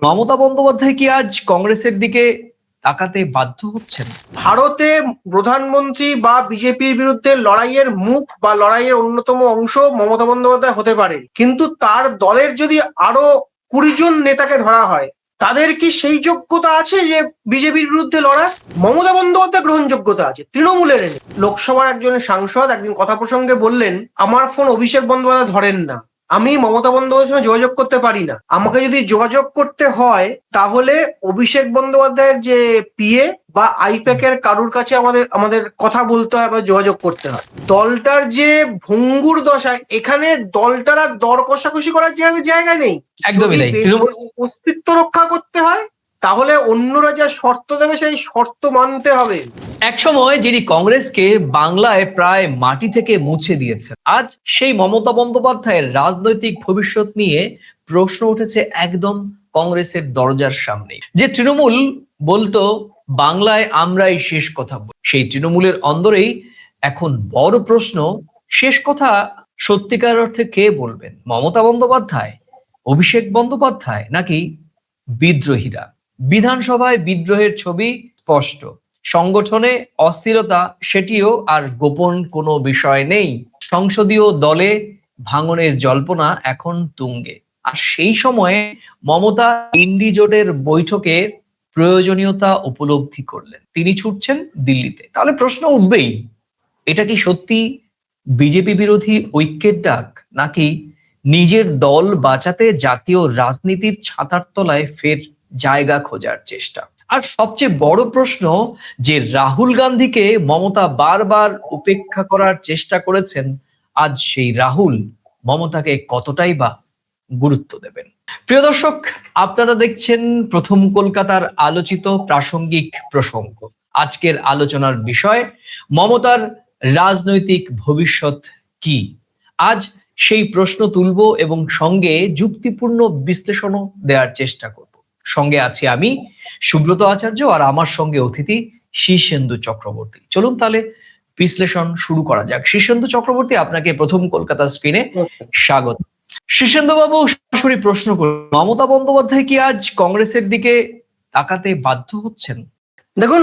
মমতা বন্দ্যোপাধ্যায় কি আজ কংগ্রেসের দিকে তাকাতে বাধ্য হচ্ছেন? ভারতে প্রধানমন্ত্রী বা বিজেপির বিরুদ্ধে লড়াইয়ের মুখ বা লড়াইয়ের অন্যতম অংশ মমতা বন্দ্যোপাধ্যায় হতে পারে, কিন্তু তার দলের যদি আরো 20 জন নেতাকে ধরা হয়, তাদের কি সেই যোগ্যতা আছে যে বিজেপির বিরুদ্ধে লড়া? মমতা বন্দ্যোপাধ্যায় গ্রহণযোগ্যতা আছে, তৃণমূলের নেই। লোকসভার একজন সাংসদ একদিন কথা প্রসঙ্গে বললেন, আমার ফোন অভিষেক বন্দ্যোপাধ্যায় ধরেন না, আমি মমতা বন্দ্যোপাধ্যায়ের সঙ্গে যোগাযোগ করতে পারি না। আমাকে যদি যোগাযোগ করতে হয় তাহলে অভিষেক বন্দ্যোপাধ্যায়ের যে পিএ বা আইপ্যাকের কারুর কাছে আমাদের কথা বলতে হয় বা যোগাযোগ করতে হয়। দলটার যে ভঙ্গুর দশা, এখানে দলটার আর দর কষাকষি করার জায়গা নেই। একদমই তাই। যদি অস্তিত্ব রক্ষা করতে হয় তাহলে অন্যরা যা শর্ত দেবে সেই শর্ত মানতে হবে। একসময় যিনি কংগ্রেসকে বাংলায় প্রায় মাটি থেকে মুছে দিয়েছেন, আজ সেই মমতা বন্দ্যোপাধ্যায়ের রাজনৈতিক ভবিষ্যৎ নিয়ে প্রশ্ন উঠেছে একদম কংগ্রেসের দরজার সামনে। যে তৃণমূল বলতো বাংলায় আমরাই শেষ কথা বলি, সেই তৃণমূলের অন্দরেই এখন বড় প্রশ্ন, শেষ কথা সত্যিকার অর্থে কে বলবেন? মমতা বন্দ্যোপাধ্যায়, অভিষেক বন্দ্যোপাধ্যায়, নাকি বিদ্রোহীরা? বিধানসভায় বিদ্রোহের ছবি স্পষ্ট, সংগঠনে অস্থিরতা সেটিও আর গোপন কোনো বিষয় নেই। সংসদীয় দলে ভাঙনের জল্পনা এখন তুঙ্গে। আর সেই সময়ে মমতা ইন্ডি জোটের বৈঠকে প্রয়োজনীয়তা উপলব্ধি করলেন, তিনি ছুটছেন দিল্লিতে। তাহলে প্রশ্ন উঠবেই, এটা কি সত্যি বিজেপি বিরোধী ঐক্যের ডাক, নাকি নিজের দল বাঁচাতে জাতীয় রাজনীতির ছাতার তলায় ফের জায়গা খোঁজার চেষ্টা? আর সবচেয়ে বড় প্রশ্ন, যে রাহুল গান্ধীকে মমতা বারবার উপেক্ষা করার চেষ্টা করেছেন, আজ সেই রাহুল মমতাকে কতটাই বা গুরুত্ব দেবেন? প্রিয় দর্শক, আপনারা দেখছেন প্রথম কলকাতার আলোচিত প্রাসঙ্গিক প্রসঙ্গ। আজকের আলোচনার বিষয় মমতার রাজনৈতিক ভবিষ্যৎ কি। আজ সেই প্রশ্ন তুলব এবং সঙ্গে যুক্তিপূর্ণ বিশ্লেষণও দেওয়ার চেষ্টা করব। সঙ্গে আছি আমি সুব্রত আচার্য, আর আমার সঙ্গে অতিথি শীর্ষেন্দু চক্রবর্তী। চলুন তাহলে বিশ্লেষণ শুরু করা যাক। শীর্ষেন্দু চক্রবর্তী, আপনাকে প্রথম কলকাতা স্ক্রিনে স্বাগত। শীর্ষেন্দু বাবু, সরাসরি প্রশ্ন করুন, মমতা বন্দ্যোপাধ্যায় কি আজ কংগ্রেসের দিকে তাকাতে বাধ্য হচ্ছেন? দেখুন,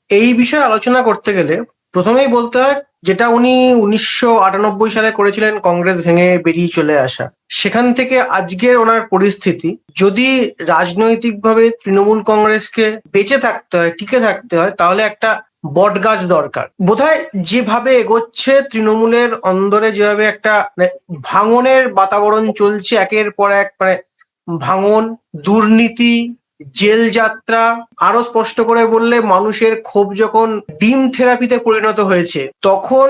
এই বিষয়ে আলোচনা করতে গেলে প্রথমেই বলতে হয়, যেটা উনি 1998 সালে করেছিলেন, কংগ্রেস ভেঙে বেরিয়ে চলে আসা, সেখান থেকে আজকের ওনার পরিস্থিতি, যদি রাজনৈতিকভাবে তৃণমূল কংগ্রেসকে বেঁচে থাকতে হয়, টিকে থাকতে হয়, তাহলে একটা বটগাছ দরকার। বোধহয় যেভাবে এগোচ্ছে তৃণমূলের অন্দরে, যেভাবে একটা ভাঙনের বাতাবরণ চলছে, একের পর এক, ভাঙন, দুর্নীতি, জেল যাত্রা, আরো স্পষ্ট করে বললে মানুষের ক্ষোভ যখন ডিম থেরাপিতে পরিণত হয়েছে, তখন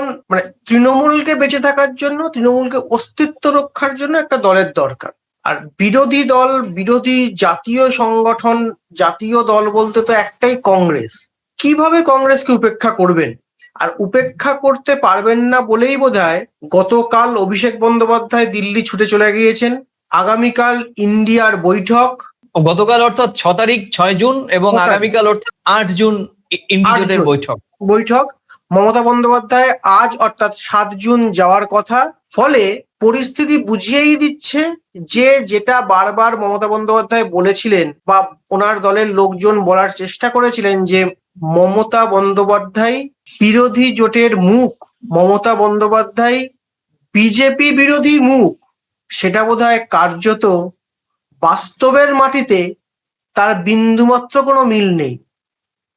তৃণমূলকে বেঁচে থাকার জন্য, তৃণমূলকে অস্তিত্ব রক্ষার জন্য একটা দলের দরকার। আর বিরোধী দল, বিরোধী জাতীয় সংগঠন, জাতীয় দল বলতে তো একটাই, কংগ্রেস। কিভাবে কংগ্রেসকে উপেক্ষা করবেন? আর উপেক্ষা করতে পারবেন না বলেই বোধহয় গতকাল অভিষেক বন্দ্যোপাধ্যায় দিল্লি ছুটে চলে গিয়েছেন। আগামীকাল ইন্ডিয়ার বৈঠক, গতকাল অর্থাৎ 6 তারিখ 6 জুন, এবং আগামীকাল অর্থাৎ 8 জুন ইন্ডিজোটের বৈঠক। মমতা বন্দ্যোপাধ্যায় আজ অর্থাৎ 7 জুন যাওয়ার কথা। ফলে পরিস্থিতি বুঝিয়েই দিচ্ছে যে, যেটা বারবার মমতা বন্দ্যোপাধ্যায় বলেছিলেন বা ওনার দলের লোকজন বলার চেষ্টা করেছিলেন, যে মমতা বন্দ্যোপাধ্যায় বিরোধী জোটের মুখ, মমতা বন্দ্যোপাধ্যায় বিজেপি বিরোধী মুখ, সেটা বোধহয় কার্যত বাস্তবের মাটিতে তার বিন্দুমাত্র কোনো মিল নেই।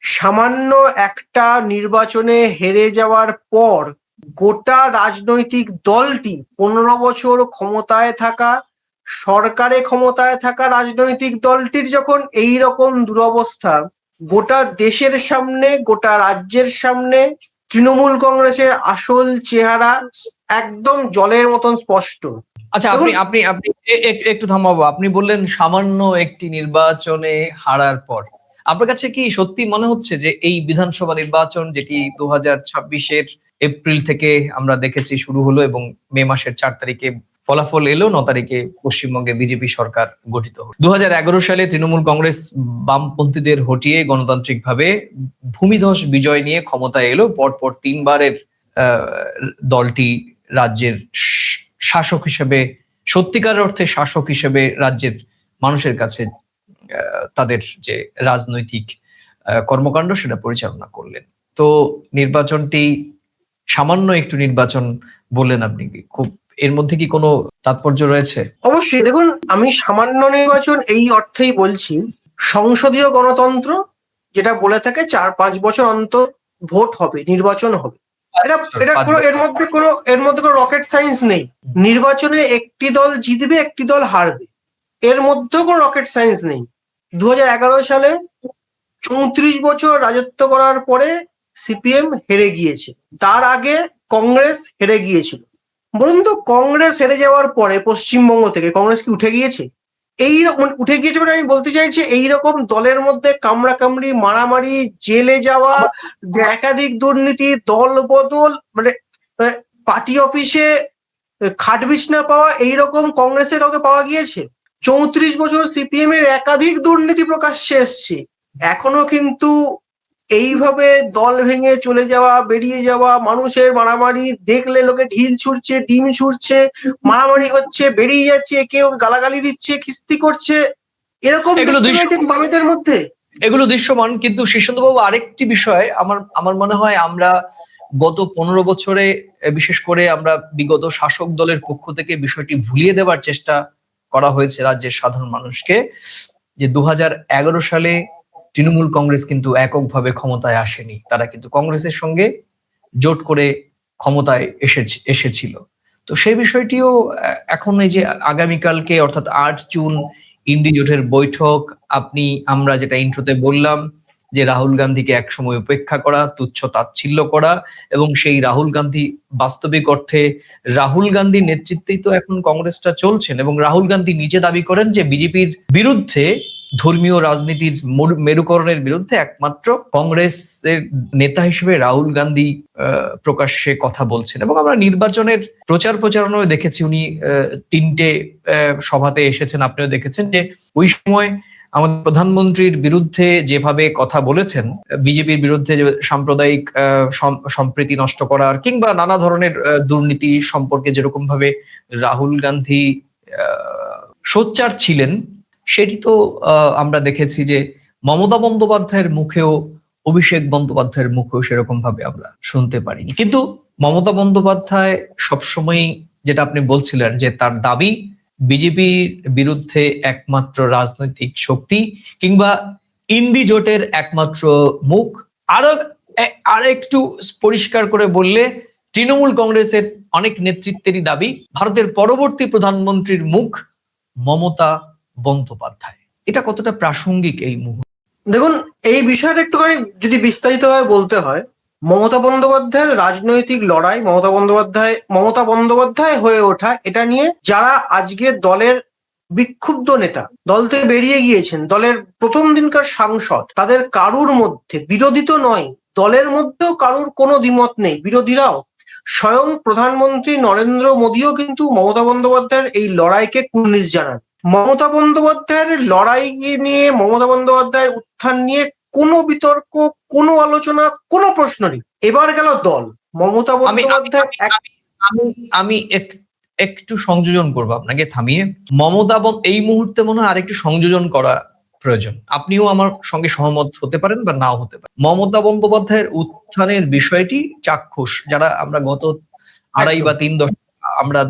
সামান্য একটা নির্বাচনে হেরে যাওয়ার পর গোটা রাজনৈতিক দলটি, 15 বছর ক্ষমতায় থাকা, সরকারে ক্ষমতায় থাকা রাজনৈতিক দলটির যখন এই রকম দুরবস্থা, গোটা দেশের সামনে, গোটা রাজ্যের সামনে তৃণমূল কংগ্রেসের আসল চেহারা একদম জলের মতন স্পষ্ট। আচ্ছা, আপনি একটু থামাবো। আপনি বললেন সামান্য একটি নির্বাচনে হারার পর, আপনার কাছে কি সত্যি মনে হচ্ছে যে এই বিধানসভা নির্বাচন, যেটি 2026-এর এপ্রিল থেকে আমরা দেখেছি শুরু হলো এবং মে মাসের 4 তারিখে ফলাফল এলো, 9 তারিখে পশ্চিমবঙ্গে বিজেপি সরকার গঠিত হলো, 2011 সালে তৃণমূল কংগ্রেস বামপন্থীদের হটিয়ে গণতান্ত্রিকভাবে ভূমিধস বিজয় নিয়ে ক্ষমতায় এলো, পরপর 3বারের দলটি রাজ্যের শাসক হিসেবে, সত্যিকার অর্থে শাসক হিসেবে রাজ্যের মানুষের কাছে তাদের যে রাজনৈতিক কর্মকাণ্ড সেটা পরিচালনা করলেন। তো নির্বাচনটি সামান্য একটু নির্বাচন বললেন আপনি, খুব এর মধ্যে কি কোনো তাৎপর্য রয়েছে? অবশ্যই, দেখুন, আমি সামান্য নির্বাচন এই অর্থেই বলছি, সংসদীয় গণতন্ত্র যেটা বলে থাকে 4-5 বছর অন্তর ভোট হবে, নির্বাচন হবে। এটা এটা কোনো এর মধ্যে কোনো রকেট সায়েন্স নেই। নির্বাচনে একটি দল জিতবে, একটি দল হারবে, এর মধ্যেও কোনো রকেট সায়েন্স নেই। 2011 সালে 34 বছর রাজত্ব করার পরে সিপিএম হেরে গিয়েছে, তার আগে কংগ্রেস হেরে গিয়েছিল। বলুন তো, কংগ্রেস হেরে যাওয়ার পরে পশ্চিমবঙ্গ থেকে কংগ্রেস কি উঠে গিয়েছে? উঠে গিয়েছে মানে আমি বলতে চাইছি, এইরকম দলের মধ্যে কামড়াকামড়ি, মারামারি, জেলে যাওয়া, একাধিক দুর্নীতি, দল বদল, মানে পার্টি অফিসে খাট বিছনা পাওয়া, এইরকম কংগ্রেসে কাউকে পাওয়া গিয়েছে? 34 বছর সিপিএম এর একাধিক দুর্নীতি প্রকাশ্যে এসছে, এখনো কিন্তু এইভাবে দল ভেঙে চলে যাওয়া, বেরিয়ে যাওয়া, মানুষের মারামারি দেখলে লোকে ঢিল ছুড়ছে, ডিম ছুড়ছে, মারামারি হচ্ছে, বেরিয়ে যাচ্ছে, কেউ গালাগালি দিচ্ছে, খিস্তি করছে, এরকম এগুলো দেখতে পেয়েছেন বামেদের মধ্যে? এগুলো দৃশ্যমান। কিন্তু শীর্ষেন্দুবাবু, আরেকটি বিষয় আমার মনে হয় আমরা গত 15 বছরে, বিশেষ করে আমরা বিগত শাসক দলের পক্ষ থেকে বিষয়টি ভুলিয়ে দেওয়ার চেষ্টা করা হয়েছে রাজ্যের সাধারণ মানুষকে, যে 2011 সালে তৃণমূল কংগ্রেস কিন্তু এককভাবে ক্ষমতায় আসেনি, তারা কিন্তু কংগ্রেসের সঙ্গে জোট করে ক্ষমতায় এসেছিল। তো সেই বিষয়টিও এখন এই যে আগামীকালকে অর্থাৎ 8 জুন ইন্ডি জোটের বৈঠক, আমরা যেটা ইন্ট্রোতে বললাম যে রাহুল গান্ধীকে একসময় উপেক্ষা করা, তুচ্ছ তাচ্ছিল্য করা, এবং সেই রাহুল গান্ধী বাস্তবিক অর্থে রাহুল গান্ধীর নেতৃত্বেই তো এখন কংগ্রেসটা চলছেন, এবং রাহুল গান্ধী নিজে দাবি করেন যে বিজেপির বিরুদ্ধে, ধর্মীয় রাজনীতির মেরুকরণের বিরুদ্ধে একমাত্র কংগ্রেসের নেতা হিসেবে রাহুল গান্ধী প্রকাশ্যে কথা বলছেন। এবং আমরা নির্বাচনের প্রচার প্রচারণায় দেখেছি, উনি 3টে সভাতে এসেছেন, আপনিও দেখেছেন যে ওই সময় আমাদের প্রধানমন্ত্রীর বিরুদ্ধে যেভাবে কথা বলেছেন, বিজেপির বিরুদ্ধে সাম্প্রদায়িক সম্প্রীতি নষ্ট করার কিংবা নানা ধরনের দুর্নীতি সম্পর্কে যেরকম ভাবে রাহুল গান্ধী সোচ্চার ছিলেন, সেটি তো আমরা দেখেছি যে মমতা বন্দ্যোপাধ্যায়ের মুখেও, অভিষেক বন্দ্যোপাধ্যায়ের মুখেও সেরকম ভাবে আমরা শুনতে পারিনি। কিন্তু মমতা বন্দ্যোপাধ্যায় সবসময়, যেটা আপনি বলছিলেন, যে তার দাবি বিজেপির বিরুদ্ধে একমাত্র রাজনৈতিক শক্তি কিংবা ইন্ডি জোটের একমাত্র মুখ, আর একটু পরিষ্কার করে বললে তৃণমূল কংগ্রেসের অনেক নেতৃত্বেরই দাবি ভারতের পরবর্তী প্রধানমন্ত্রীর মুখ মমতা বন্দ্যোপাধ্যায়। এটা কতটা প্রাসঙ্গিক এই মুহূর্তে? দেখুন, এই বিষয়টা একটুখানি যদি বিস্তারিতভাবে বলতে হয়, মমতা বন্দ্যোপাধ্যায়ের রাজনৈতিক লড়াই, মমতা বন্দ্যোপাধ্যায় হয়ে ওঠা, এটা নিয়ে যারা আজকে দলের বিক্ষুব্ধ নেতা, দল থেকে বেরিয়ে গিয়েছেন, দলের প্রথম দিনকার সাংসদ, তাদের কারুর মধ্যে, বিরোধী তো নয়, দলের মধ্যেও কারুর কোনো দ্বিমত নেই, বিরোধীরাও, স্বয়ং প্রধানমন্ত্রী নরেন্দ্র মোদীও কিন্তু মমতা বন্দ্যোপাধ্যায়ের এই লড়াইকে কুর্নিশ জানান। মমতা বন্দ্যোপাধ্যায়ের লড়াই নিয়ে, মমতা বন্দ্যোপাধ্যায়ের উত্থান নিয়ে কোনো বিতর্ক, কোনো আলোচনা, কোনো প্রশ্ন নেই। এবার গেল দল, মমতা বন্দ্যোপাধ্যায় আমি একটু সংযোজন করবো আপনাকে থামিয়ে। এই মুহূর্তে মনে হয় আরেকটু সংযোজন করা প্রয়োজন। আপনিও আমার সঙ্গে সহমত হতে পারেন বা নাও হতে পারেন। মমতা বন্দ্যোপাধ্যায়ের উত্থানের বিষয়টি চাক্ষুষ, যারা আমরা গত 2.5 বা 3 দশক, আমরা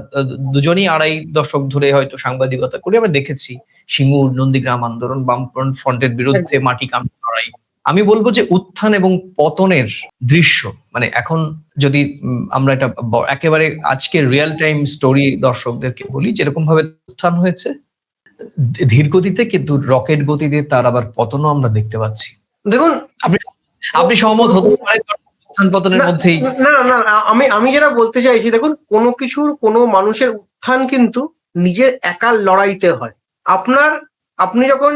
দুজনই 2.5 দশক ধরে হয়তো সাংবাদিকতা করি, আমরা দেখেছি সিঙ্গুর, নন্দীগ্রাম আন্দোলন, বামফ্রন্ট ফ্রন্টের বিরুদ্ধে মাটি কামড় লড়াই। আমি বলবো যে উত্থান এবং পতনের দৃশ্য, মানে এখন যদি আমরা এটা একেবারে আজকে রিয়েল টাইম স্টোরি দর্শকদেরকে বলি, যেরকম ভাবে উত্থান হয়েছে ধীর গতিতে, কিন্তু রকেট গতিতে তার আবার পতনও আমরা দেখতে পাচ্ছি। দেখুন, আপনি সহমত হতে পারেন উত্থান পতনের মধ্যেই? না না, আমি যেটা বলতে চাইছি, দেখুন, কোনো মানুষের উত্থান কিন্তু নিজের একার লড়াইতে হয়। আপনি যখন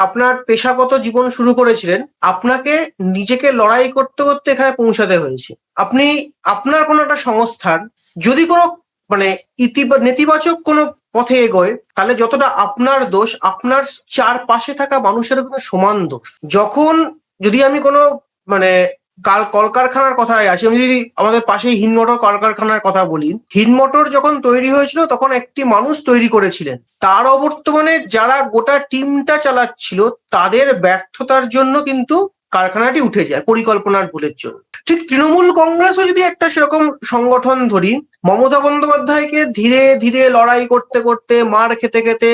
আপনার পেশাগত জীবন শুরু করেছিলেন, আপনাকে নিজেকে লড়াই করতে করতে এখানে পৌঁছাতে হয়েছে। আপনার কোনো একটা সংস্থান যদি কোনো মানে নেতিবাচক কোনো পথে এগোয়, তাহলে যতটা আপনার দোষ, আপনার চারপাশে থাকা মানুষের কোনো সমান দোষ। যদি আমি কোনো মানে কলকারখানার কথায় আসি, আমি যদি আমাদের পাশেই হিন্দমোটর কলকারখানার কথা বলি, হিন্দমোটর যখন তৈরি হয়েছিল তখন একটি মানুষ তৈরি করেছিলেন, তার অবর্তমানে যারা গোটা টিমটা চালাচ্ছিল তাদের ব্যর্থতার জন্য কিন্তু কারখানাটি উঠে যায়, পরিকল্পনার ভুলের জন্য। ঠিক তৃণমূল কংগ্রেসও যদি একটা সেরকম সংগঠন ধরি, মমতা বন্দ্যোপাধ্যায়কে ধীরে ধীরে লড়াই করতে করতে, মার খেতে খেতে,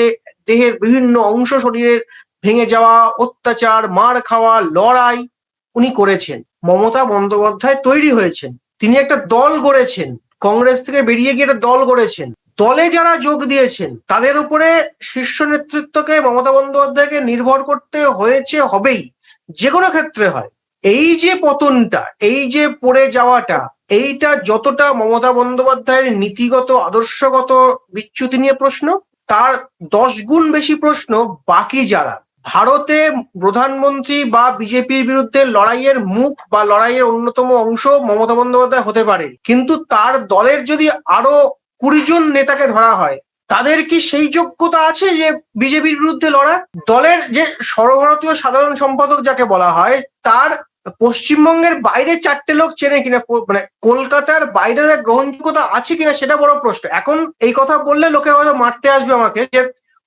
দেহের বিভিন্ন অংশ শরীরের ভেঙে যাওয়া, অত্যাচার, মার খাওয়া, লড়াই উনি করেছেন। মমতা বন্দ্যোপাধ্যায় তৈরি হয়েছেন, তিনি একটা দল গড়েছেন, কংগ্রেস থেকে বেরিয়ে গিয়ে একটা দল গড়েছেন। দলে যারা যোগ দিয়েছেন তাদের উপরে শীর্ষ নেতৃত্বকে, মমতা বন্দ্যোপাধ্যায়কে নির্ভর করতে হয়েছে, হবেই, যে কোনো ক্ষেত্রে হয়। এই যে পতনটা, এই যে পড়ে যাওয়াটা, এইটা যতটা মমতা বন্দ্যোপাধ্যায়ের নীতিগত আদর্শগত বিচ্যুতি নিয়ে প্রশ্ন, তার 10 গুণ বেশি প্রশ্ন বাকি যারা ভারতে প্রধানমন্ত্রী বা বিজেপির বিরুদ্ধে লড়াইয়ের মুখ বা লড়াইয়ের অন্যতম অংশ মমতা বন্দ্যোপাধ্যায় হতে পারে, কিন্তু তার দলের যদি আরো 20 জন নেতাকে ধরা হয়, তাদের কি সেই যোগ্যতা আছে যে বিজেপির বিরুদ্ধে লড়ার? দলের যে সর্বভারতীয় সাধারণ সম্পাদক যাকে বলা হয়, তার পশ্চিমবঙ্গের বাইরে 4টে লোক চেনে কিনা, মানে কলকাতার বাইরে গ্রহণযোগ্যতা আছে কিনা, সেটা বড় প্রশ্ন। এখন এই কথা বললে লোকে হয়তো মারতে আসবে আমাকে, যে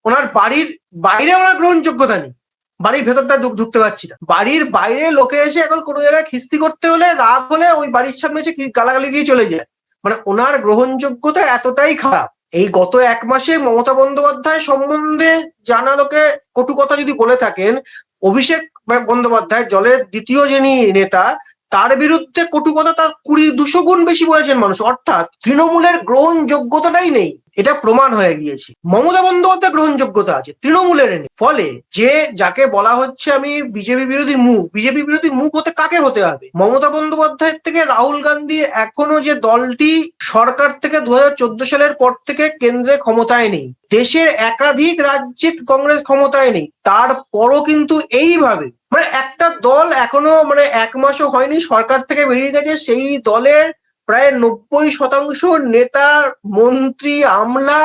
ওনার বাড়ির বাইরে ওনার গ্রহণযোগ্যতা নেই, বাড়ির ভেতরটা ঢুকতে পারছি না। বাড়ির বাইরে লোকে এসে এখন কোনো জায়গায় খিস্তি করতে হলে, রাগ হলে ওই বাড়ির সামনে এসে গালাগালি দিয়ে চলে যায়। মানে ওনার গ্রহণযোগ্যতা এতটাই খারাপ। এই গত 1 মাসে মমতা বন্দ্যোপাধ্যায় সম্বন্ধে জানা লোকে কটু কথা যদি বলে থাকেন, অভিষেক বন্দ্যোপাধ্যায় দলের দ্বিতীয় যিনি নেতা, তার বিরুদ্ধে কটু কথা তার 200 গুণ বেশি বলেছেন মানুষ। অর্থাৎ তৃণমূলের গ্রহণযোগ্যতাটাই নেই, এটা প্রমাণ হয়ে গিয়েছে। মমতা বন্দ্যোপাধ্যায় গ্রহণযোগ্যতা আছে, তৃণমূলের নেই। ফলে যে যাকে বলা হচ্ছে আমি বিজেপি বিরোধী মুখ হতে কাকে হতে হবে? মমতা বন্দ্যোপাধ্যায়ের থেকে রাহুল গান্ধী এখনো যে দলটি সরকার থেকে 2014 সালের পর থেকে কেন্দ্রে ক্ষমতায় নেই, দেশের একাধিক রাজ্যে কংগ্রেস ক্ষমতায় নেই, তারপরও কিন্তু এইভাবে মানে একটা দল এখনো 1 মাসও হয়নি সরকার থেকে বেরিয়ে গেছে, সেই দলের প্রায় 90% নেতা, মন্ত্রী, আমলা,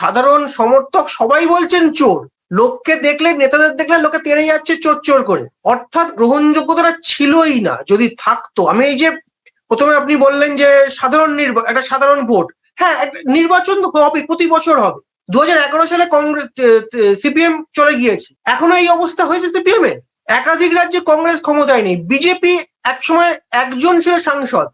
সাধারণ সমর্থক সবাই বলছেন চোর। লোককে দেখলে, নেতাদের দেখলে লোকে তেড়ে যাচ্ছে চোর চোর করে। অর্থাৎ গ্রহণযোগ্যতাটা ছিলই না। যদি থাকতো, আমি এই যে প্রথমে আপনি বললেন যে একটা সাধারণ ভোট, হ্যাঁ নির্বাচন হবে, প্রতি বছর হবে। 2011 সালে কংগ্রেস সিপিএম চলে গিয়েছে, এখনো এই অবস্থা হয়েছে সিপিএম এর। একাধিক রাজ্যে কংগ্রেস ক্ষমতায় নেই, বিজেপি একসময় একজন ছিল সাংসদ,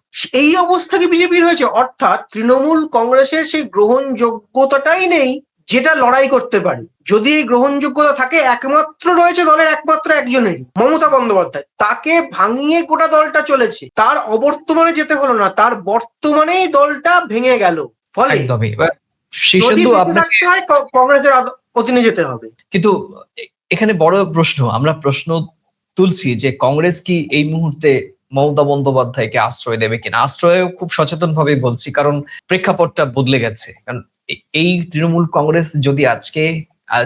এই অবস্থা কি বিজেপির হয়েছে? অর্থাৎ তৃণমূল কংগ্রেসের সেই গ্রহণযোগ্যতাটাই নেই যেটা লড়াই করতে পারে। যদি এই গ্রহণযোগ্যতা থাকে, একমাত্র রয়েছে দলের একমাত্র একজনেরই, মমতা বন্দ্যোপাধ্যায়। তাকে ভাঙিয়ে গোটা দলটা চলেছে, তার অবর্তমানে যেতে হলো না, তার বর্তমানেই দলটা ভেঙে গেল। ফলে একদমই। যদি শীর্ষেন্দু, বেঁচে আপনাকে থাকতে হয় কংগ্রেসের অধীনে যেতে হবে। কিন্তু এখানে বড় প্রশ্ন, আমরা প্রশ্ন তুলছি যে কংগ্রেস কি এই মুহূর্তে মমতা বন্দ্যোপাধ্যায়কে আশ্রয় দেবে কিনা? আশ্রয় খুব সচেতন ভাবে বলছি, কারণ প্রেক্ষাপটটা বদলে গেছে। কারণ এই তৃণমূল কংগ্রেস যদি আজকে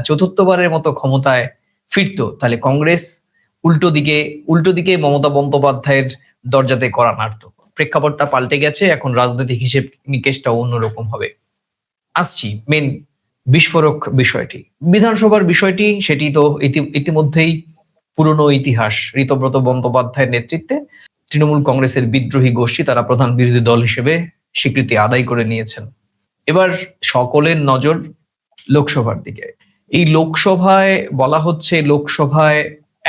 চতুর্থবারের মতো ক্ষমতায় ফিরতো, তাহলে কংগ্রেস উল্টো দিকে মমতা বন্দ্যোপাধ্যায়ের দরজাতে কড়া নাড়তো। প্রেক্ষাপটটা পাল্টে গেছে, এখন রাজনৈতিক হিসেব নিকেশটাও অন্যরকম হবে। আসছি মেন বিস্ফোরক বিষয়টি, বিধানসভার বিষয়টি। সেটি তো ইতিমধ্যেই পুরনো ইতিহাস। ঋতব্রত বন্দ্যোপাধ্যায়ের নেতৃত্বে তৃণমূল কংগ্রেসের বিদ্রোহী গোষ্ঠী, তারা প্রধান বিরোধী দল হিসেবে স্বীকৃতি আদায় করে নিয়েছেন। এবার সকলের নজর লোকসভার দিকে। এই লোকসভায় বলা হচ্ছে, লোকসভায়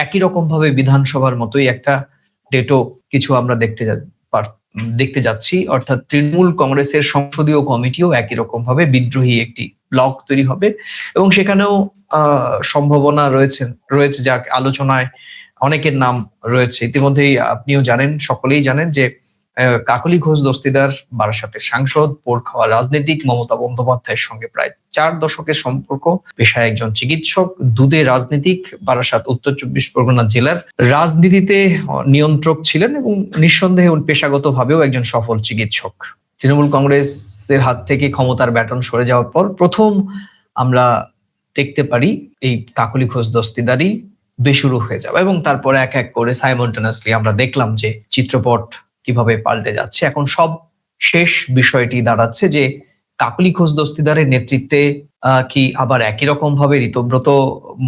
একই রকম ভাবে বিধানসভার মতোই একটা ডেটো কিছু আমরা দেখতে যাচ্ছি। অর্থাৎ তৃণমূল কংগ্রেসের সংসদীয় কমিটিও একই রকম ভাবে বিদ্রোহী একটি ব্লক তৈরি হবে, এবং সেখানেও সম্ভাবনা রয়েছে যা আলোচনায় অনেকের নাম রয়েছে। ইতিমধ্যেই আপনিও জানেন, সকলেই জানেন যে কাকলি ঘোষ দস্তিদার, বারাসাতের সাংসদ, পোড় খাওয়া রাজনীতিক, মমতা বন্দ্যোপাধ্যায়ের সঙ্গে প্রায় 4 দশকের সম্পর্ক, পেশায় একজন চিকিৎসক, দুধে রাজনীতিক, বারাসাত উত্তর 24 পরগনা জেলার রাজনীতিতে নিয়ন্ত্রক ছিলেন এবং নিঃসন্দেহে পেশাগত ভাবেও একজন সফল চিকিৎসক। তৃণমূল কংগ্রেসের হাত থেকে ক্ষমতার ব্যাটন সরে যাওয়ার পর প্রথম আমরা দেখতে পারি এই কাকলি ঘোষ দস্তিদারি বেশুরু হয়ে যাবে, এবং তারপরে এক এক করে সাইমultaneously আমরা দেখলাম যে চিত্রপট কিভাবে পাল্টে যাচ্ছে। এখন সব শেষ বিষয়টি দাঁড়াচ্ছে যে কাকলি ঘোষ দস্তিদারের নেতৃত্বে কি আবার একই রকম ভাবে ঋতব্রত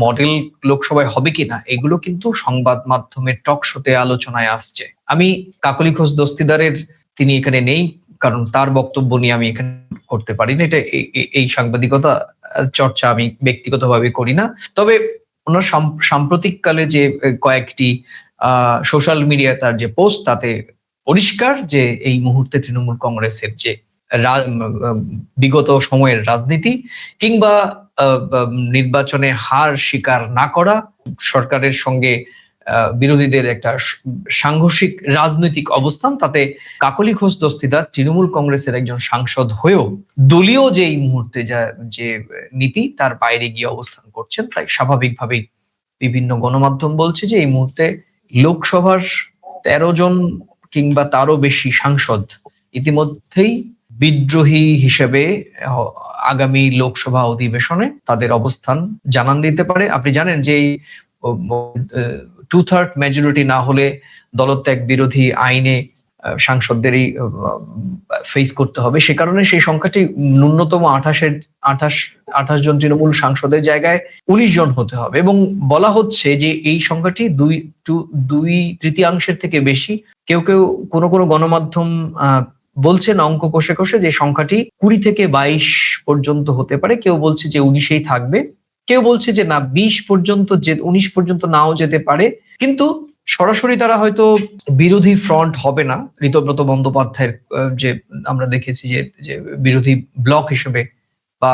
মডেল লোকসভায় হবে কিনা, এগুলো কিন্তু সংবাদ মাধ্যমের টক শোতে আলোচনায় আসছে। আমি কাকলি ঘোষ দস্তিদারের, তিনি এখানে নেই কারণ তার বক্তব্য নিয়ে আমি এখানে করতে পারি না, এটা এই সাংবাদিকতা চর্চা আমি ব্যক্তিগতভাবে করি না। তবে ওনার সাম্প্রতিককালে যে কয়েকটি সোশ্যাল মিডিয়ায় তার যে পোস্ট, তাতে পরিষ্কার যে এই মুহূর্তে তৃণমূল কংগ্রেসের যে বিগত সময়ের রাজনীতি কিংবা নির্বাচনে হার স্বীকার না করা, সরকারের সঙ্গে বিরোধীদের একটা সাংঘর্ষিক রাজনৈতিক অবস্থান, তাতে কাকলি ঘোষ দস্তিদার তৃণমূল কংগ্রেসের একজন সাংসদ হয়েও দলীয় যে এই মুহূর্তে যে নীতি তার বাইরে গিয়ে অবস্থান করছেন। তাই স্বাভাবিকভাবেই বিভিন্ন গণমাধ্যম বলছে যে এই মুহূর্তে লোকসভার 13 জন কিংবা তারও বেশি সাংসদ ইতিমধ্যেই বিদ্রোহী হিসেবে আগামী লোকসভা অধিবেশনে তাদের অবস্থান জানান দিতে পারে। আপনি জানেন যে 2/3 মেজরিটি না হলে দলত্যাগ বিরোধী আইনে সাংসদদেরই ফেস করতে হবে। সে কারণে সেই সংখ্যাটি ন্যূনতম 28 জন তৃণমূল সাংসদের জায়গায় 19 জন হতে হবে, এবং বলা হচ্ছে যে এই সংখ্যাটি 2/3 থেকে বেশি। কেউ কোনো গণমাধ্যম বলছেন অঙ্ক কষে কষে যে সংখ্যাটি 20 থেকে 22 পর্যন্ত হতে পারে, কেউ বলছে যে 19এই থাকবে, কেউ বলছে যে না 20 পর্যন্ত, যে 19 পর্যন্ত নাও যেতে পারে। কিন্তু সরাসরি তারা হয়তো বিরোধী ফ্রন্ট হবে না, ঋতব্রত বন্দ্যোপাধ্যায়ের যে আমরা দেখেছি যে বিরোধী ব্লক হিসেবে বা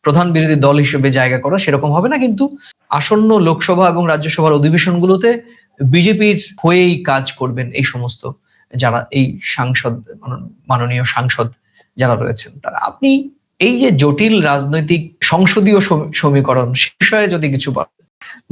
প্রধান বিরোধী দল হিসেবে জায়গা করা, সেরকম হবে না। কিন্তু আসন্ন লোকসভা এবং রাজ্যসভার অধিবেশনগুলোতে বিজেপির হয়েই কাজ করবেন এই সমস্ত যারা এই সাংসদ, মাননীয় সাংসদ যারা রয়েছেন তারা। আপনি এই যে জটিল রাজনৈতিক সংসদীয় সমীকরণ, সে বিষয়ে যদি কিছু বলেন।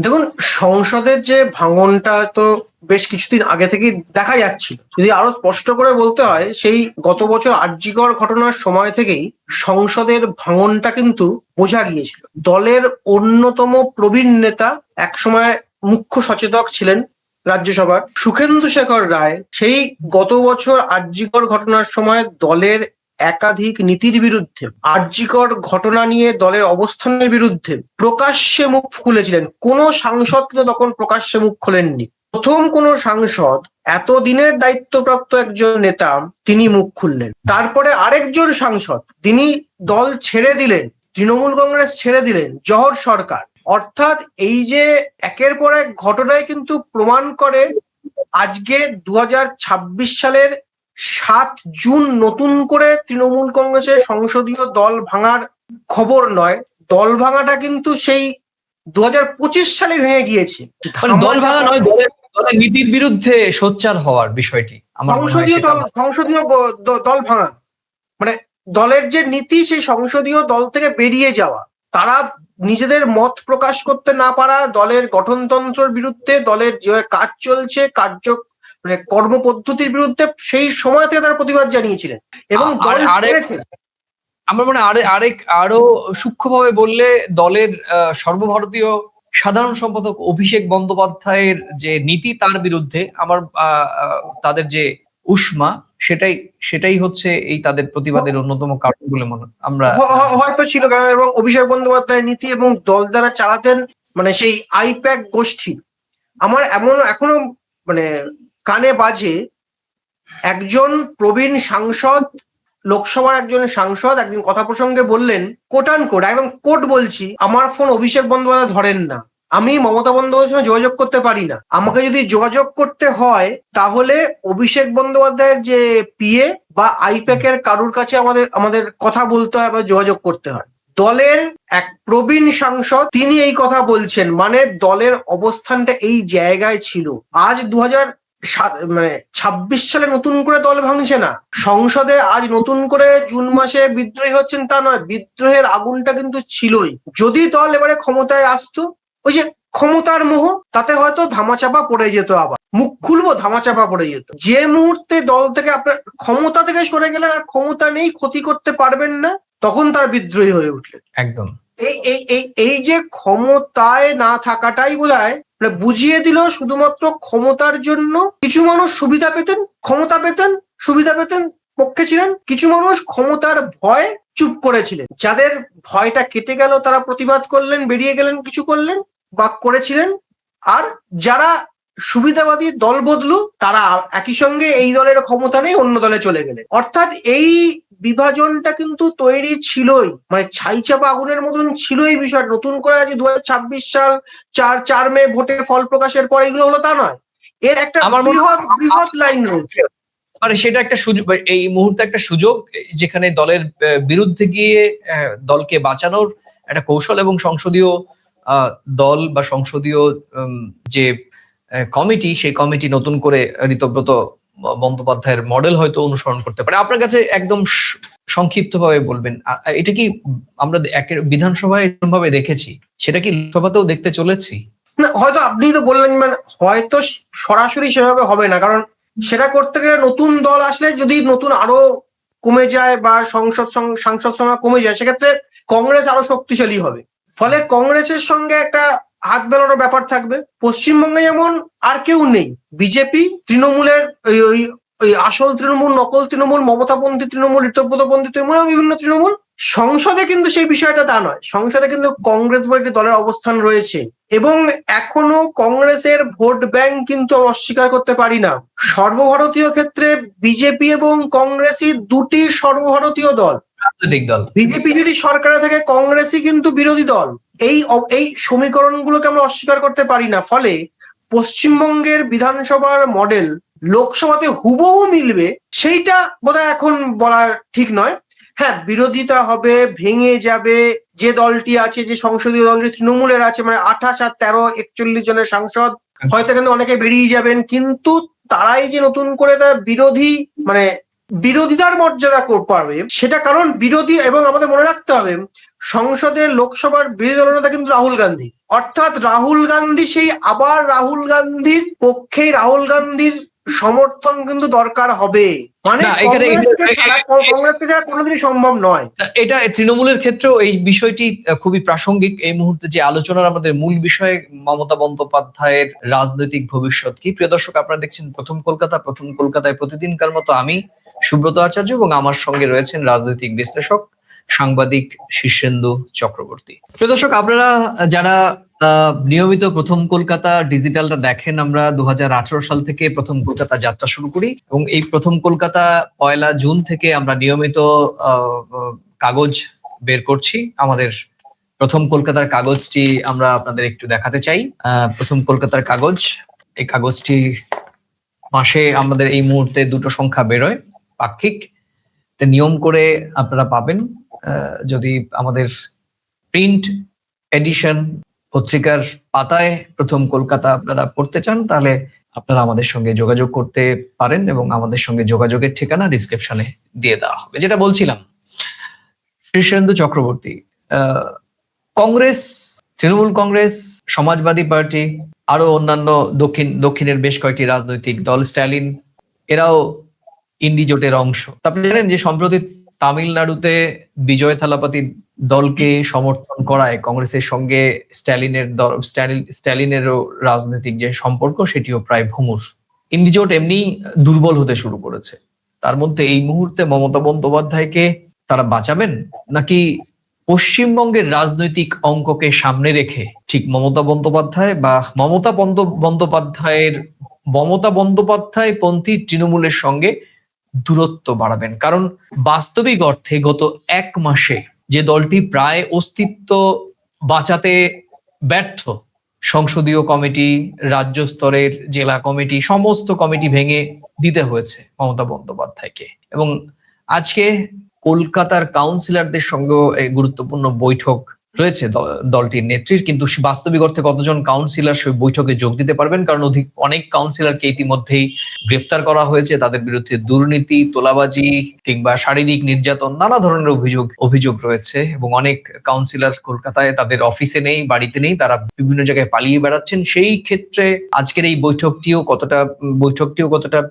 দেখুন, সংসদের যে ভাঙনটা তো বেশ কিছুদিন আগে থেকেই দেখা যাচ্ছিল। যদি আরো স্পষ্ট করে বলতে হয়, সেই গত বছর আরজিকর ঘটনার সময় থেকেই সংসদের ভাঙনটা কিন্তু বোঝা গিয়েছিল। দলের অন্যতম প্রবীণ নেতা, একসময় মুখ্য সচেতক ছিলেন রাজ্যসভার, সুখেন্দু শেখর রায়, সেই গত বছর আরজিকর ঘটনার সময় দলের একাধিক নীতির বিরুদ্ধে, আরজিকর ঘটনা নিয়ে দলের অবস্থানের বিরুদ্ধে প্রকাশ্যে মুখ খুলেছিলেন। কোন সাংসদ কিন্তু তখন প্রকাশ্যে মুখ খোলেননি। প্রথম কোন সাংসদ, এতদিনের দায়িত্বপ্রাপ্ত একজন নেতা, তিনি মুখ খুললেন। তারপরে আরেকজন সাংসদ, তিনি দল ছেড়ে দিলেন, তৃণমূল কংগ্রেস ছেড়ে দিলেন, জহর সরকার। অর্থাৎ এই যে একের পর এক ঘটনায় কিন্তু প্রমাণ করে আজকে 2026 সালের 7 জুন নতুন করে তৃণমূল কংগ্রেসের সংসদীয় দল ভাঙার খবর নয়, দল ভাঙাটা কিন্তু সেই 2025 সালে ভেঙে গিয়েছে। দল ভাঙা নয়, দলের নীতির বিরুদ্ধে সোচ্চার হওয়ার বিষয়টি সংসদীয় দল ভাঙা মানে দলের যে নীতি, সেই সংসদীয় দল থেকে বেরিয়ে যাওয়া, তারা নিজেদের মত প্রকাশ করতে না পারা, দলের গঠনতন্ত্রের বিরুদ্ধে, দলের যে কাজ চলছে কর্মপদ্ধতির বিরুদ্ধে সেই সময় থেকে তারা প্রতিবাদ জানিয়েছিলেন এবং দল ছেড়েছেন। আমার মনে আরো সূক্ষ্মভাবে বললে, দলের সর্বভারতীয় সাধারণ সম্পাদক অভিষেক বন্দ্যোপাধ্যায়ের যে নীতি, তার বিরুদ্ধে তাদের যে উষ্মা, সেটাই হচ্ছে এই তাদের প্রতিবাদের অন্যতম কারণ বলে আমরা হয়তো ছিল। এবং অভিষেক বন্দ্যোপাধ্যায়ের নীতি এবং দল দ্বারা চালাতেন মানে সেই আইপ্যাক গোষ্ঠী। আমার এখনো কানে বাজে, একজন প্রবীণ সাংসদ, লোকসভার একজন সাংসদ একদিন কথা প্রসঙ্গে বললেন, কোট অ্যান্ড কোট, একদম কোট বলছি, আমার ফোন অভিষেক বন্দ্যোপাধ্যায় ধরেন না, আমি মমতা বন্দ্যোপাধ্যায়ের সঙ্গে যোগাযোগ করতে পারি না, আমাকে যদি যোগাযোগ করতে হয় তাহলে অভিষেক বন্দ্যোপাধ্যায়ের যে পিএ বা আইপ্যাকের কারুর কাছে আমাদের কথা বলতে হয় বা যোগাযোগ করতে হয়। দলের এক প্রবীণ সাংসদ তিনি এই কথা বলছেন, মানে দলের অবস্থানটা এই জায়গায় ছিল। আজ 2026 সালে নতুন করে দল ভাঙছে না, সংসদে আজ নতুন করে জুন মাসে বিদ্রোহী হচ্ছেন তা নয়, বিদ্রোহের আগুনটা কিন্তু ছিলই। যদি দল এবারে ক্ষমতায় আসতো, ওই যে ক্ষমতার মোহ, তাতে হয়তো ধামাচাপা পড়ে যেত, আবার মুখ খুলবো ধামাচাপা পড়ে যেত। যে মুহূর্তে দল থেকে আপনার ক্ষমতা থেকে সরে গেলেন, আর ক্ষমতা নেই, ক্ষতি করতে পারবেন না, তখন তার বিদ্রোহী হয়ে উঠলেন। একদম এই যে ক্ষমতায় না থাকাটাই বোধহয় বুঝিয়ে দিল, শুধুমাত্র ক্ষমতার জন্য কিছু মানুষ সুবিধা পেতেন, ক্ষমতা পেতেন, সুবিধা পেতেন, পক্ষে ছিলেন, কিছু মানুষ ক্ষমতার ভয় চুপ করেছিলেন। যাদের ভয়টা কেটে গেল তারা প্রতিবাদ করলেন, বেরিয়ে গেলেন, কিছু করলেন বা করেছিলেন। আর যারা সুবিধাবাদী দল বদলু তারা একই সঙ্গে এই দলের ক্ষমতা নেই অন্য দলে চলে গেলে। অর্থাৎ এই বিভাজনটা কিন্তু তৈরি ছিলই, মানে ছাইচাপা আগুনের মতন ছিল এই বিষয়। নতুন করে আজ 2026 সাল 4 মে ভোটের ফল প্রকাশের পর এগুলো হলো তা নয়, এর একটা আমার মনে বৃহৎ বৃহৎ লাইন রয়েছে। মানে সেটা একটা সুযোগ, এই মুহূর্তে একটা সুযোগ যেখানে দলের বিরুদ্ধে গিয়ে দলকে বাঁচানোর একটা কৌশল এবং সংসদীয় দল বা সংসদীয় যে কমিটি, সেই কমিটি নতুন করে ঋতব্রত বন্দ্যোপাধ্যায়ের মডেল হয়তো অনুসরণ করতে পারে। আপনার কাছে একদম সংক্ষিপ্তভাবে বলবেন, এটা কি আমরা বিধানসভায় এরকম ভাবে দেখেছি, সেটা কি লোকসভাতেও দেখতে চলেছি? না, হয়তো আপনি তো বললেন, মানে হয়তো সরাসরি সেভাবে হবে না, কারণ সেটা করতে গেলে নতুন দল আসলে যদি নতুন আরো কমে যায় বা সাংসদ সংখ্যা কমে যায়, সেক্ষেত্রে কংগ্রেস আরো শক্তিশালী হবে। ফলে কংগ্রেসের সঙ্গে একটা হাত মেলানোর ব্যাপার থাকবে। পশ্চিমবঙ্গে যেমন আর কেউ নেই, বিজেপি, তৃণমূলের ওই আসল তৃণমূল, নকল তৃণমূল, মমতাপন্থী তৃণমূল, ঋতব্রতপন্থী তৃণমূল, বিভিন্ন তৃণমূল। সংসদে কিন্তু সেই বিষয়টা তা নয়, সংসদে কিন্তু কংগ্রেস বলে একটি দলের অবস্থান রয়েছে এবং এখনো কংগ্রেসের ভোট ব্যাংক কিন্তু অস্বীকার করতে পারি না। সর্বভারতীয় ক্ষেত্রে বিজেপি এবং কংগ্রেসই দুটি সর্বভারতীয় দল। রাজনৈতিক দল। বিজেপি যদি সরকারে থাকে, কংগ্রেসই কিন্তু বিরোধী দল। এই সমীকরণগুলোকে আমরা অস্বীকার করতে পারি না। ফলে পশ্চিমবঙ্গের বিধানসভার মডেল লোকসভাতে হুবহু মিলবে সেইটা বোধহয় এখন বলা ঠিক নয়। হ্যাঁ, বিরোধিতা হবে, ভেঙে যাবে। যে দলটি আছে, যে সংসদীয় দলটি তৃণমূলের আছে, মানে 28 আর 13 41 জনের সাংসদ, হয়তো কিন্তু অনেকে বেরিয়ে যাবেন, কিন্তু তারাই যে নতুন করে তার বিরোধী, মানে বিরোধিতার মর্যাদা পাবে সেটা, কারণ বিরোধী। এবং আমাদের মনে রাখতে হবে, সংসদের লোকসভার বিরোধী দলনেতা কিন্তু রাহুল গান্ধী। অর্থাৎ রাহুল গান্ধী, সেই আবার রাহুল গান্ধীর পক্ষেই রাহুল গান্ধীর সমর্থন কিন্তু দরকার হবে। মানে কংগ্রেসকে ছাড়া কোনোদিনই সম্ভব নয়। এটা তৃণমূলের ক্ষেত্রেও এই বিষয়টি খুবই প্রাসঙ্গিক। এই মুহূর্তে যে আলোচনার আমাদের মূল বিষয়, মমতা বন্দ্যোপাধ্যায়ের রাজনৈতিক ভবিষ্যৎ কি। প্রিয় দর্শক, আপনারা দেখছেন প্রথম কলকাতা। প্রথম কলকাতায় প্রতিদিনকার মতো আমি সুব্রত আচার্য এবং আমার সঙ্গে রয়েছেন রাজনৈতিক বিশ্লেষক, সাংবাদিক শীর্ষেন্দু চক্রবর্তী। প্রিয় দর্শক, আপনারা যারা নিয়মিত প্রথম কলকাতা ডিজিটালটা দেখেন, আমরা 2018 সাল থেকে প্রথম কলকাতা যাত্রা শুরু করি এবং এই প্রথম কলকাতা 1 জুন থেকে আমরা নিয়মিত কাগজ বের করছি। আমাদের প্রথম কলকাতার কাগজটি আমরা আপনাদের একটু দেখাতে চাই। প্রথম কলকাতার কাগজ, এই কাগজটি মাসে আমাদের এই মুহূর্তে 2টো সংখ্যা বেরোয় পাক্ষিক। নিয়ম করে আপনারা পাবেন। যদি আমাদের প্রিন্ট এডিশন পত্রিকার পাতায় প্রথম কলকাতা আপনারা পড়তে চান, তাহলে আপনারা আমাদের সঙ্গে যোগাযোগ করতে পারেন এবং আমাদের সঙ্গে যোগাযোগের ঠিকানা ডিসক্রিপশনে দিয়ে দেওয়া হবে। যেটা বলছিলাম, শীর্ষেন্দু চক্রবর্তী, কংগ্রেস, তৃণমূল কংগ্রেস, সমাজবাদী পার্টি, আরো অন্যান্য দক্ষিণের বেশ কয়েকটি রাজনৈতিক দল, স্ট্যালিন, এরাও ইন্ডি জোটের অংশ। আপনি জানেন যে সম্প্রতি তামিলনাড়ুতে বিজয় থালাপাতি দলকে সমর্থন করায় কংগ্রেসের সঙ্গে স্ট্যালিনেরও রাজনৈতিক যে সম্পর্ক, সেটিও প্রায় ভঙ্গুর। ইন্ডি জোট এমনি দুর্বল হতে শুরু করেছে। তার মধ্যে এই মুহূর্তে মমতা বন্দ্যোপাধ্যায়কে তারা বাঁচাবেন, নাকি পশ্চিমবঙ্গের রাজনৈতিক অঙ্ককে সামনে রেখে ঠিক মমতা বন্দ্যোপাধ্যায় পন্থী তৃণমূলের সঙ্গে দূরত্ব বাড়াবেন? কারণ বাস্তবিক অর্থে গত 1 মাসে যে দলটি প্রায় অস্তিত্ব বাঁচাতে ব্যর্থ, সংসদীয় কমিটি, রাজ্য স্তরের জেলা কমিটি, সমস্ত কমিটি ভেঙে দিতে হয়েছে মমতা বন্দ্যোপাধ্যায়কে। এবং আজকে কলকাতার কাউন্সিলরদের সঙ্গেও এই গুরুত্বপূর্ণ বৈঠক রয়েছে দলটির নেত্রীর, কিন্তু বাস্তবিক অর্থে কতজন কাউন্সিলর সেই বৈঠকে যোগ দিতে পারবেন? কারণ অনেক কাউন্সিলরকে ইতিমধ্যেই গ্রেপ্তার করা হয়েছে, তাদের বিরুদ্ধে দুর্নীতি, তোলাবাজি কিংবা শারীরিক নির্যাতন, নানা ধরনের অভিযোগ রয়েছে এবং অনেক কাউন্সিলর কলকাতায় তাদের অফিসে নেই, বাড়িতে নেই, তারা বিভিন্ন জায়গায় পালিয়ে বেড়াচ্ছেন। সেই ক্ষেত্রে আজকের এই বৈঠকটিও কতটা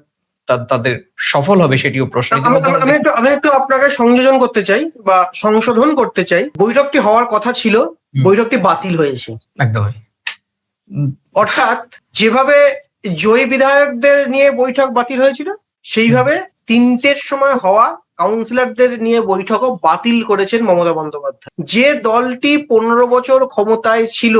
তাদের সফল হবে সেটিও প্রশ্ন। আমি একটু আপনাকে সংযোজন করতে চাই বা সংশোধন করতে চাই। বৈঠকটি হওয়ার কথা ছিল, বৈঠকটি বাতিল হয়েছে। একদমই। অর্থাৎ যেভাবে জয়ী বিধায়কদের নিয়ে বৈঠক বাতিল হয়েছিল, সেইভাবে 3টের সময় হওয়া কাউন্সিলরদের নিয়ে বৈঠকও বাতিল করেছেন মমতা বন্দ্যোপাধ্যায়। যে দলটি 15 বছর ক্ষমতায় ছিল,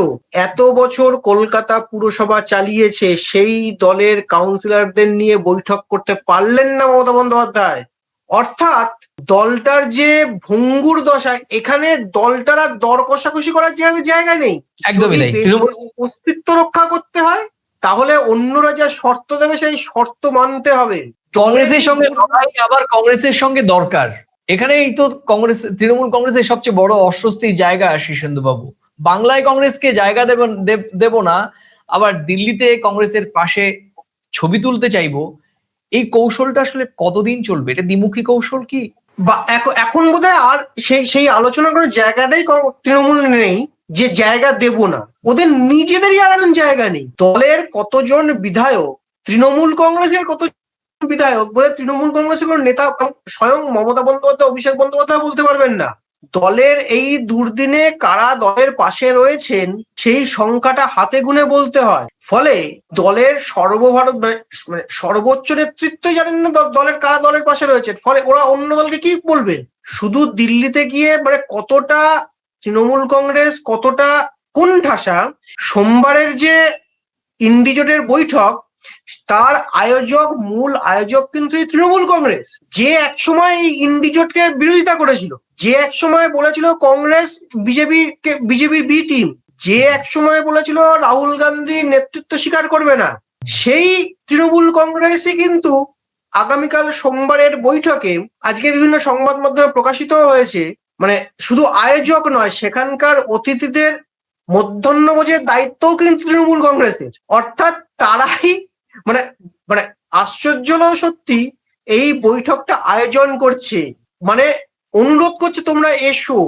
এত বছর কলকাতা পুরসভা চালিয়েছে, সেই দলের কাউন্সিলরদের নিয়ে বৈঠক করতে পারলেন না মমতা বন্দ্যোপাধ্যায়। অর্থাৎ দলটার যে ভঙ্গুর দশা, এখানে দলটার আর দর কষাকষি করার জায়গা নেই। একদমই তাই। যদি অস্তিত্ব রক্ষা করতে হয়, তাহলে অন্যরা যা শর্ত দেবে সেই শর্ত মানতে হবে। কংগ্রেসের সঙ্গে লড়াই আবার কংগ্রেসের সঙ্গে দরকার। এখানেই তো তৃণমূল কংগ্রেসের সবচেয়ে বড় অস্বস্তির জায়গা। শীর্ষেন্দু বাবু, বাংলায় কংগ্রেসকে জায়গা দেব না, আবার দিল্লিতে কংগ্রেসের পাশে ছবি তুলতে চাইবো, এই কৌশলটা আসলে কতদিন চলবে? এটা দ্বিমুখী কৌশল কি? বা এখন বোধহয় আর সেই আলোচনা করার জায়গাটাই তৃণমূল নেই, যে জায়গা দেব না। ওদের নিজেদেরই আর এখন জায়গা নেই। দলের কতজন বিধায়ক, তৃণমূল কংগ্রেসের কত বিধায়ক, বোধহয় তৃণমূল কংগ্রেসের কোনো নেতা স্বয়ং মমতা বন্দ্যোপাধ্যায়, অভিষেক বন্দ্যোপাধ্যায় বলতে পারবেন না। দলের এই দুর্দিনে কারা দলের পাশে রয়েছেন সেই সংখ্যাটা হাতে গুনে বলতে হয়। ফলে দলের সর্বভারত মানে সর্বোচ্চ নেতৃত্বই জানেন না দলের কারা দলের পাশে রয়েছেন। ফলে ওরা অন্য দলকে কি বলবে? শুধু দিল্লিতে গিয়ে মানে কতটা তৃণমূল কংগ্রেস কতটা কোণঠাসা, সোমবারের যে ইন্ডিজোটের বৈঠক, তার মূল আয়োজক কিন্তু তৃণমূল কংগ্রেস, যে একসময় এই ইন্ডিজোটকে বিরোধিতা করেছিল, যে একসময় বলেছিল কংগ্রেস বিজেপির বি টিম, যে একসময় বলেছিল রাহুল গান্ধী নেতৃত্ব স্বীকার করবে না, সেই তৃণমূল কংগ্রেসই কিন্তু আগামীকাল সোমবারের বৈঠকে, আজকে বিভিন্ন সংবাদ মাধ্যমে প্রকাশিত হয়েছে, মানে শুধু আয়োজক নয়, সেখানকার অতিথিদের মধ্যাহ্নভোজের দায়িত্বও কিন্তু তৃণমূল কংগ্রেসের। অর্থাৎ তারাই মানে মানে আশ্চর্য নয় সত্যি, এই বৈঠকটা আয়োজন করছে, মানে অনুরোধ করছে তোমরা এসো।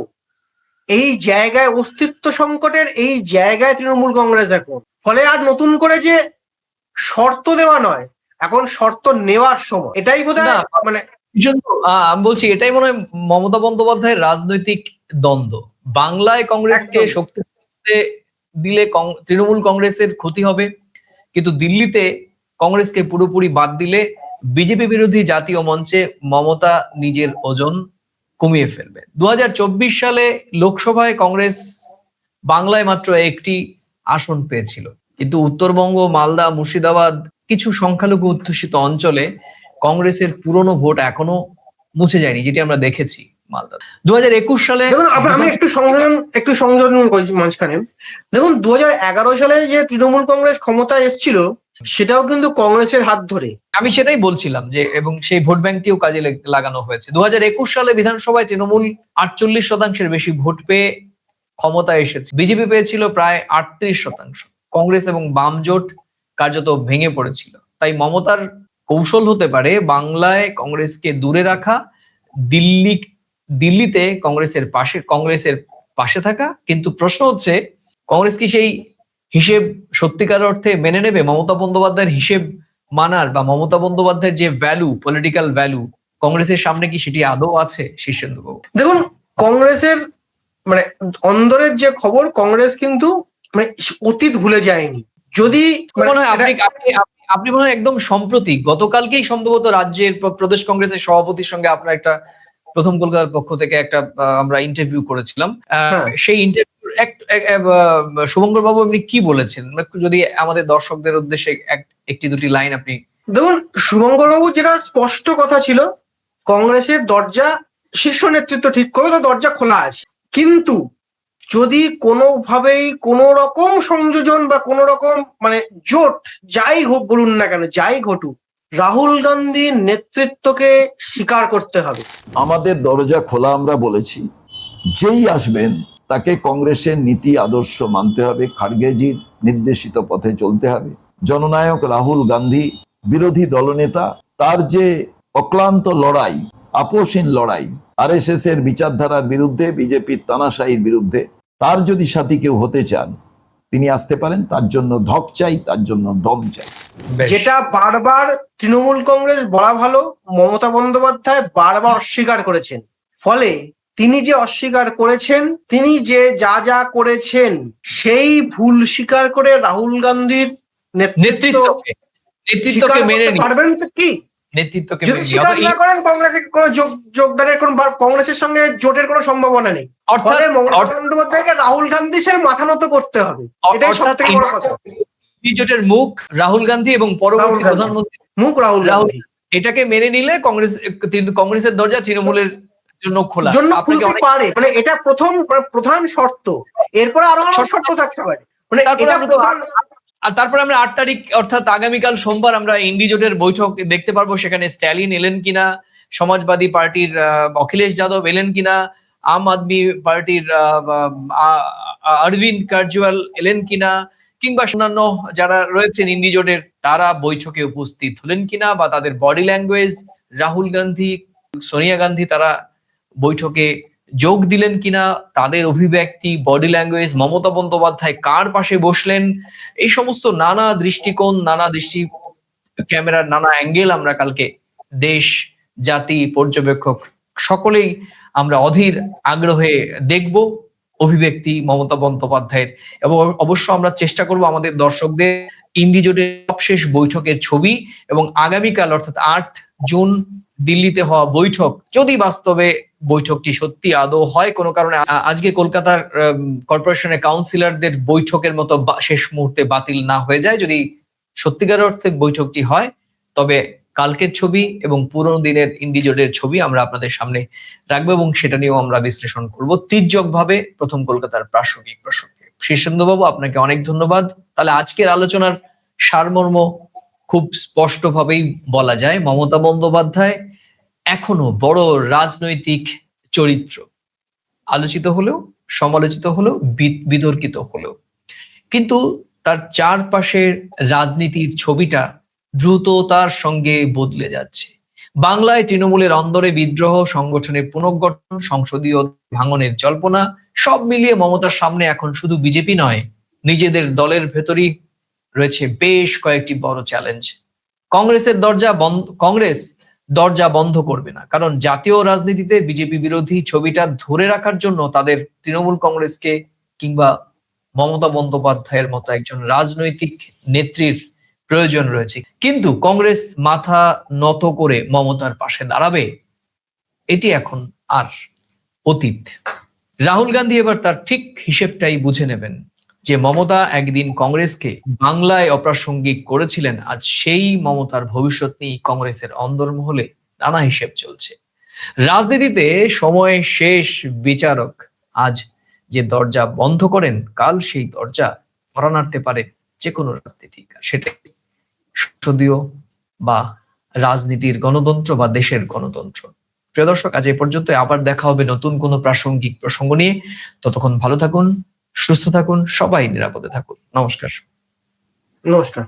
এই জায়গায় অস্তিত্ব সংকটের এই জায়গায় তৃণমূল কংগ্রেস এখন। ফলে আর নতুন করে যে শর্ত দেওয়া নয়, এখন শর্ত নেওয়ার সময়। এটাই বোধহয় মানে আমি বলছি, এটাই মনে হয় মমতা বন্দ্যোপাধ্যায়ের রাজনৈতিক দ্বন্দ্ব। বাংলায় কংগ্রেসকে শক্তি দিলে তৃণমূল কংগ্রেসের ক্ষতি হবে, কিন্তু দিল্লিতে কংগ্রেসকে পুরোপুরি বাদ দিলে বিজেপি বিরোধী জাতীয় মঞ্চে মমতা নিজের ওজন কমিয়ে ফেলবে। 2024 সালে লোকসভায় কংগ্রেস বাংলায় মাত্র একটি আসন পেয়েছিল, কিন্তু উত্তরবঙ্গ, মালদা, মুর্শিদাবাদ, কিছু সংখ্যালঘু অধ্যুষিত অঞ্চলে কংগ্রেসের পুরনো ভোট এখনো মুছে যায়নি, যেটি আমরা দেখেছি মালদা। 2021 সালে আমি একটু সংযোজন করছি মাঝখানে। দেখুন, 2011 সালে যে তৃণমূল কংগ্রেস ক্ষমতায় এসেছিল, সেটাও কিন্তু কংগ্রেসের হাত ধরে। আমি সেটাই বলছিলাম যে, এবং সেই ভোট ব্যাংকটিও কাজে লাগানো হয়েছে। 2021 সালে বিধানসভায় তৃণমূল 48% বেশি ভোট পেয়ে ক্ষমতায় এসেছে। বিজেপি পেয়েছিল প্রায় 38%। কংগ্রেস এবং বাম জোট কার্যত ভেঙে পড়েছিল। তাই মমতার কৌশল হতে পারে বাংলায় কংগ্রেসকে দূরে রাখা, দিল্লিতে কংগ্রেসের পাশে থাকা। কিন্তু প্রশ্ন হচ্ছে, কংগ্রেস কি সেই হিসেব সত্যিকার অর্থে মেনে নেবে? মমতা বন্দ্যোপাধ্যায়ের হিসেব মানার বা মমতা বন্দ্যোপাধ্যায়ের যে ভ্যালু, পলিটিক্যাল ভ্যালু, কংগ্রেসের সামনে কি সেটি আদৌ আছে? শীর্ষেন্দু বাবু, দেখুন, কংগ্রেসের মানে অন্দরের যে খবর, কংগ্রেস কিন্তু মানে অতীত ভুলে যায়নি। যদি মনে হয় আপনি মনে হয় একদম সম্প্রতি গতকালকেই সম্ভবত রাজ্যের প্রদেশ কংগ্রেসের সভাপতির সঙ্গে আপনার একটা প্রথম কলকাতার পক্ষ থেকে একটা আমরা ইন্টারভিউ করেছিলাম। সেই ইন্টারভিউ শুভঙ্কর বাবু আপনি কি বলেছেন, যদি আমাদের দর্শকদের উদ্দেশ্যে একটি দুটি লাইন আপনি। দেখুন, শুভঙ্কর বাবু যেটা স্পষ্ট কথা ছিল, কংগ্রেসের দরজা শীর্ষ নেতৃত্ব ঠিক করে তো দরজা খোলা আছে, কিন্তু যদি কোনোভাবেই কোনো রকম সংযোজন বা কোনো রকম মানে জোট যাই হোক বলুন না কেন, যাই ঘটুক, রাহুল গান্ধীর নেতৃত্বকে স্বীকার করতে হবে। আমাদের দরজা খোলা, আমরা বলেছি যেই আসবেন তাকে কংগ্রেসের নীতি আদর্শ মানতে হবে, খাড়গেজির নির্দেশিত পথে চলতে হবে। জননায়ক রাহুল গান্ধী বিরোধী দলনেতা, তার যে অক্লান্ত লড়াই, আপোষহীন লড়াই আরএসএস এর বিচারধারার বিরুদ্ধে, বিজেপির তানাশাহির বিরুদ্ধে, তার যদি সাথী কেউ হতে চান তিনি আসতে পারেন। তার জন্য ধক চাই, তার জন্য দম চাই। যেটা বারবার তৃণমূল কংগ্রেস বলা ভালো, মমতা বন্দ্যোপাধ্যায় বারবার অস্বীকার করেছেন। ফলে তিনি যে অস্বীকার করেছেন, তিনি যে যা করেছেন, সেই ভুল স্বীকার করে রাহুল গান্ধীর নেতৃত্বকে মেনে নিতে পারবেন তো কি? নেতৃত্বকে যদি মেনে নিয়ে। স্বীকার না করেন কংগ্রেসে কোনো যোগদানের কোনো বা কংগ্রেসের সঙ্গে জোটের কোনো সম্ভাবনা নেই, অর্থাৎ ফলে মমতা বন্দ্যোপাধ্যায়কে রাহুল গান্ধী সে মাথা নত করতে হবে, এটাই সব থেকে বড় কথা। জোটের মুখ রাহুল গান্ধী এবং পরবর্তী গান্ধী। প্রধানমন্ত্রী মুখ রাহুল গান্ধী এটাকে মেনে নিলে কংগ্রেসের দরজা তৃণমূলের জন্য খোলা। জন্য আপনাকে খুলতে অনেক পারে, মানে এটা প্রধান শর্ত, এরপরে আরো শর্ত থাকতে পারে, মানে তারপরে এটা আমরা তো প্রধান। আর তারপরে আমরা 8 তারিখ অর্থাৎ আগামীকাল সোমবার আমরা ইন্ডি জোটের বৈঠক দেখতে পারবো। সেখানে স্ট্যালিন এলেন কিনা, সমাজবাদী পার্টির অখিলেশ যাদব এলেন কিনা, আম আদমি পার্টির অরবিন্দ কেজরিওয়াল এলেন কিনা, কিংবা অন্যান্য যারা রয়েছেন ইন্ডি জোটের তারা বৈঠকে উপস্থিত হলেন কিনা, বা তাদের বডি ল্যাঙ্গুয়েজ, রাহুল গান্ধী, সোনিয়া গান্ধী তারা বৈঠকে যোগ দিলেন কিনা, তাদের অভিব্যক্তি, বডি ল্যাঙ্গুয়েজ, মমতা বন্দ্যোপাধ্যায় কার পাশে বসলেন, এই সমস্ত নানা দৃষ্টিকোণ, নানা দৃষ্টি ক্যামেরার নানা অ্যাঙ্গেল আমরা কালকে দেশ, জাতি, পর্যবেক্ষক সকলেই আমরা অধীর আগ্রহে দেখব অভিব্যক্তি মমতা বন্দ্যোপাধ্যায়ের। এবং অবশ্য আমরা চেষ্টা করব আমাদের দর্শকদের ইন্ডি জোটের সবশেষ বৈঠকের ছবি এবং আগামীকাল অর্থাৎ 8 জুন দিল্লিতে হওয়া বৈঠক, যদি বাস্তবে বৈঠকটি সত্যি আদৌ হয় কোনো কারণে আজকে কলকাতার কর্পোরেশনের কাউন্সিলরদের বৈঠকের মতো শেষ মুহূর্তে বাতিল না হয়ে যায়, যদি সত্যিকার অর্থে বৈঠকটি হয়, তবে কালকের ছবি এবং পুরনো দিনের ইন্ডি জোটের ছবি আমরা আপনাদের সামনে রাখবো এবং সেটা নিয়েও আমরা বিশ্লেষণ করব তির্যকভাবে প্রথম কলকাতার প্রাসঙ্গিক প্রসঙ্গে। শীর্ষেন্দুবাবু, আপনাকে অনেক ধন্যবাদ। তাহলে আজকের আলোচনার সারমর্ম খুব স্পষ্টভাবেই বলা যায়, মমতা বন্দ্যোপাধ্যায় এখনো বড় রাজনৈতিক চরিত্র, আলোচিত হলেও, সমালোচিত হলেও, বিতর্কিত হলেও, কিন্তু তার চারপাশের রাজনীতির ছবিটা দ্রুততার সঙ্গে বদলে যাচ্ছে। বাংলায় তৃণমূলের অন্দরে বিদ্রোহ, সংগঠনের পুনর্গঠন, সংসদীয় ভাঙনের জল্পনা, সব মিলিয়ে মমতার সামনে এখন শুধু বিজেপি নয়, নিজেদের দলের ভেতরই রয়েছে বেশ কয়েকটি বড় চ্যালেঞ্জ। কংগ্রেস দরজা বন্ধ করবে না, কারণ জাতীয় রাজনীতিতে বিজেপি বিরোধী ছবিটা ধরে রাখার জন্য তাদের তৃণমূল কংগ্রেসকে কিংবা মমতা বন্দ্যোপাধ্যায়ের মতো একজন রাজনৈতিক নেত্রীর প্রয়োজন রয়েছে। কিন্তু কংগ্রেস মাথা নত করে মমতার পাশে দাঁড়াবে, এটি এখন আর অতীত। রাহুল গান্ধী এবার তার ঠিক হিসেবটাই বুঝে নেবেন যে মমতা একদিন কংগ্রেসকে বাংলায় অপ্রাসঙ্গিক করেছিলেন, আজ সেই মমতার ভবিষ্যৎ নিয়ে কংগ্রেসের অন্দরমহলে নানা হিসেব চলছে। রাজনীতিতে সময় শেষ বিচারক আজ যে দরজা বন্ধ করেন, কাল সেই দরজা করা নাড়তে পারে যে কোনো রাজনীতিক, সেটা সংসদীয় বা রাজনীতির গণতন্ত্র বা দেশের গণতন্ত্র। প্রিয় দর্শক, আজ এই পর্যন্ত, আবার দেখা হবে নতুন কোনো প্রাসঙ্গিক প্রসঙ্গ নিয়ে। ততক্ষণ ভালো থাকুন, সুস্থ থাকুন, সবাই নিরাপদে থাকুন। নমস্কার। নমস্কার।